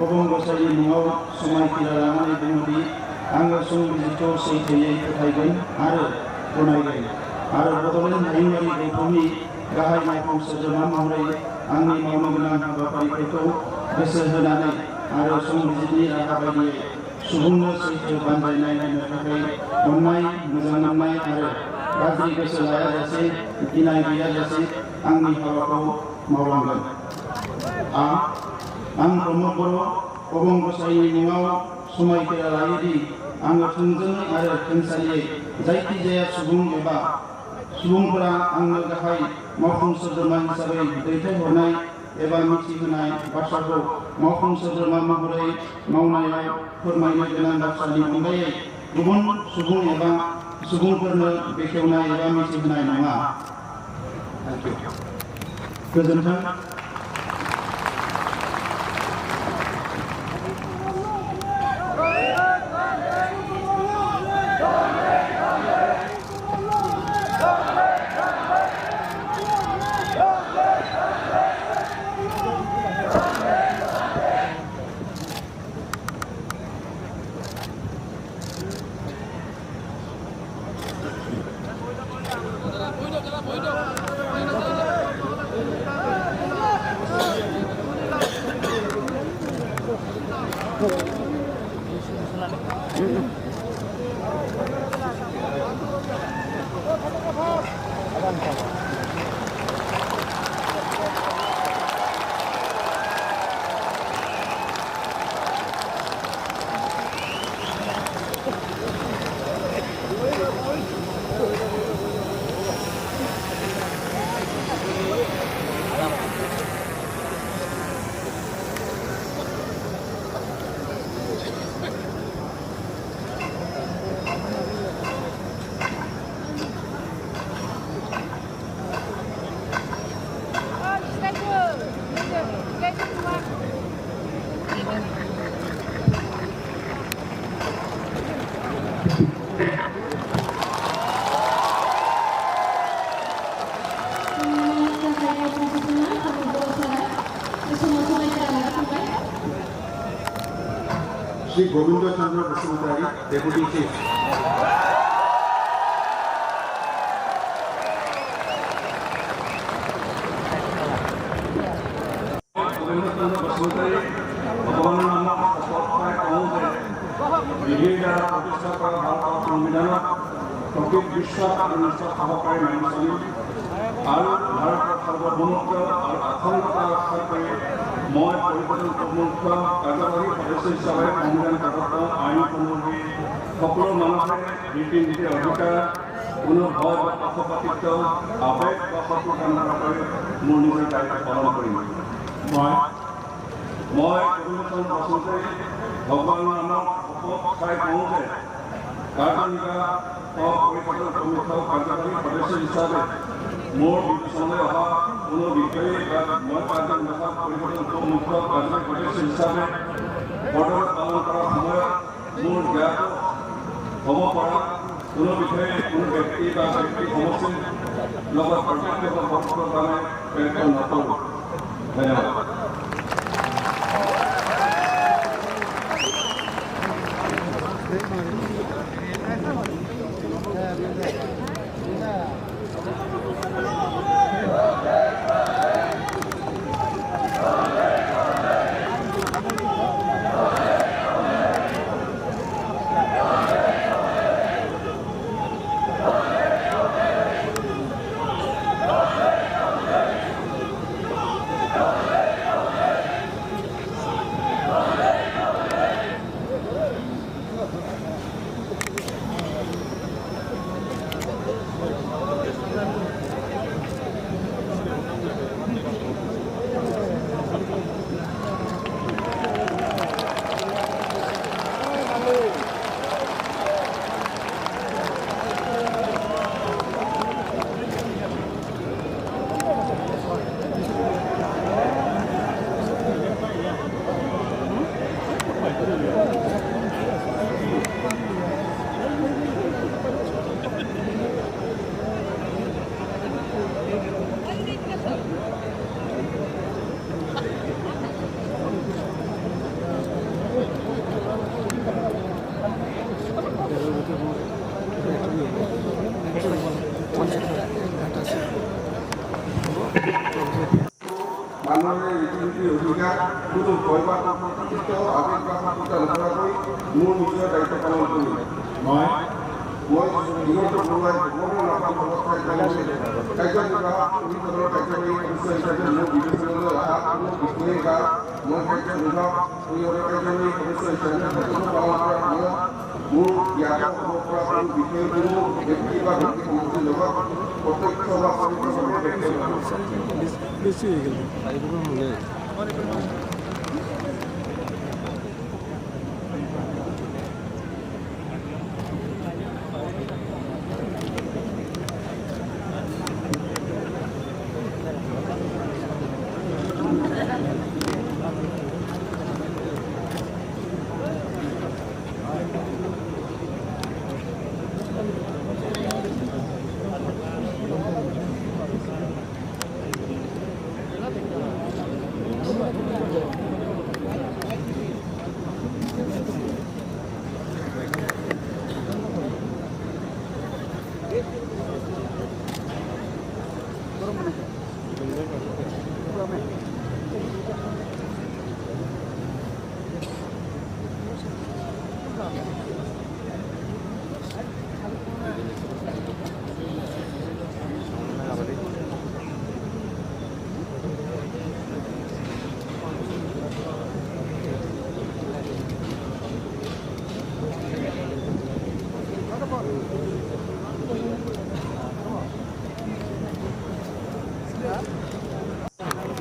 अबं गसाइनि मुङाव समायखिरा लानानै बुङोदि आङो संबिजिरखौ सैथोयै फोथायगोन आरो गनायगोन आरो बड'लेण्ड हायुङारि गौथुमनि गाहाय मावफुं सोद्रोमा महरै आंनि मावनो गोनां हाबाफारिफोरखौ गोसो होनानै आरो संबिजिरनि राहा बायदियै सुबुंनो सैथो बानजायनाय होनो थाखाय अननाय मोजां मोननाय आरो गाज्रि गोसो लायाजासे गिनाय गैयाजासे आंनि हाबाखौ मावलांगोन। आं प्रमद बर' अबं गसाइनि मुङाव समायखिरा लायोदि आङो थोंजोङै आरो खेंसालियै जायखिजाया सुबुं एबा सुबुंफोरा आंनो गाहाय मावफुं सोद्रोमा हिसाबै दैथायहरनाय एबा मिथिहोनाय बाथ्राखौ मावफुं सोद्रोमा महरै मावनायाव फोरमायनो गोनां बाथ्रानि अनगायै गुबुन सुबुं एबा सुबुंफोरनो बेखेवनाय एबा मिथिहोनाय नङा। गोजोन्थों। Sri Govinda Chandra Basumutari, Deputy Chief. Govinda Chandra Basumutari, Bhagwan Nama Aswatthai Kaunte, Vivida Pratisthapar Bharata Sambidhanat, Prakrit Vishwa and Nishta Sahakai Manisani, Aru Bharata Sarvabhaumutva and Akhondata Raksha Kore, মই পৰিৱৰ্তন প্ৰমুখ্য কাৰ্যবাহী সদস্য হিচাপে সংবিধান কাকত আইন সম্বন্ধী সকলো মানুহৰ ৰীতি নীতিৰ অধিকাৰ কোনো ভয় বা পক্ষপাতিত্ব আৱেগ বা শত্ৰুতা নকৰাকৈ মোৰ নিজৰ দায়িত্ব পালন কৰিম। মই গোবিন্দ বসুমতাৰী ভগৱানৰ নামত শপত খাই কওঁ যে কাৰ্যনিৰ্বাহ পৰিষদৰ প্ৰমুখ্য কাৰ্যবাহী সদস্য হিচাপে মোৰ বিবেচনালৈ অহা কোনো বিষয়ে বা মই কাৰ্যনিৰ্বাহ পৰিষদৰ প্ৰমুখ্য কাৰ্যবাহী সদস্য হিচাপে পদত পালন কৰাৰ সময়ত মোৰ জ্ঞাত হ'ব পৰা কোনো বিষয়ে কোনো ব্যক্তি বা ব্যক্তি সমষ্টিৰ লগত প্ৰত্যক্ষ বা পৰোক্ষভাৱে প্ৰেৰিত নকৰোঁ। ধন্যবাদ। ভয় বা প্ৰতিষ্ঠিত আবেগ বা শত্ৰুতা নকৰাকৈ মোৰ নিজৰ দায়িত্ব পালন কৰিম। মই বিগত বৰুৱাই ভগৱানৰ নাপাম ব্যৱস্থাই কাৰ্যনিৰ্বাহক অভিযোগৰ কাৰ্যকৰী সদস্য হিচাপে মোৰ বিবেচনালৈ অহা কোনো বিষয়ে বা মই কাৰ্যনিৰ্বাহক পৰিষদৰ কাৰ্যকৰী সদস্য হিচাপে কৰ্তব্য পালন কৰাৰ সময়ত মোৰ জ্ঞাত হ'ব পৰা কোনো বিষয়ে কোনো ব্যক্তি বা ব্যক্তি সমষ্টিৰ লগত প্ৰত্যক্ষ বা পৰোক্ষভাৱে বেছি হৈ গ'ল।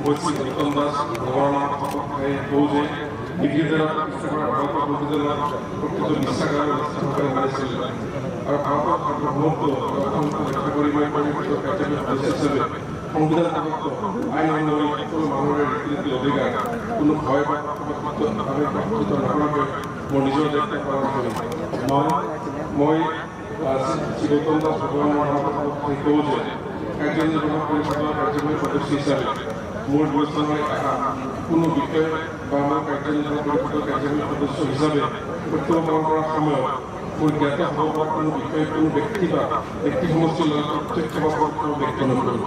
বৈশ্বিক দাস ভগৱানৰ কওঁ যে ডিগ্ৰীজেলা প্ৰতিষ্ঠা কৰা ভাৰতৰ প্ৰতিজনৰ প্ৰকৃত বিশ্বাসৰ সহকাৰে মানি চলিলে আৰু ভাৰতৰ সাৰ্বভৌমত্ব ৰক্ষা কৰিবলৈ পৰিৱেশিত কাৰ্যকৰী সদস্য হিচাপে সংবিধানগত আইন অনুসৰি সকলো মানুহৰে ৰীতি নীতি অধিকাৰ কোনো ভয় বা পক্ষপাতভাৱে প্ৰভাৱিত নকৰাকৈ মোৰ নিজৰ দায়িত্ব পালন কৰিম। মই শ্ৰী গৌতম দাস ভগৱানৰ কওঁ যে কাৰ্যনিৰ্বাহক পৰিষদৰ কাৰ্যকৰী সদস্য হিচাপে মোৰ বিবেচনালৈ অহা কোনো বিষয় বা মোৰ কাৰ্যনিৰ্বাহক পৰিষদৰ কাৰ্যকৰী সদস্য হিচাপে কৰ্তব্য পালন কৰাৰ সময়ত মোৰ জ্ঞাত হ'ব পৰা কোনো বিষয়ে কোনো ব্যক্তি বা ব্যক্তি সমষ্টিৰ লগত প্ৰত্যক্ষ বা পৰোক্ষভাৱে ব্যক্ত নকৰোঁ।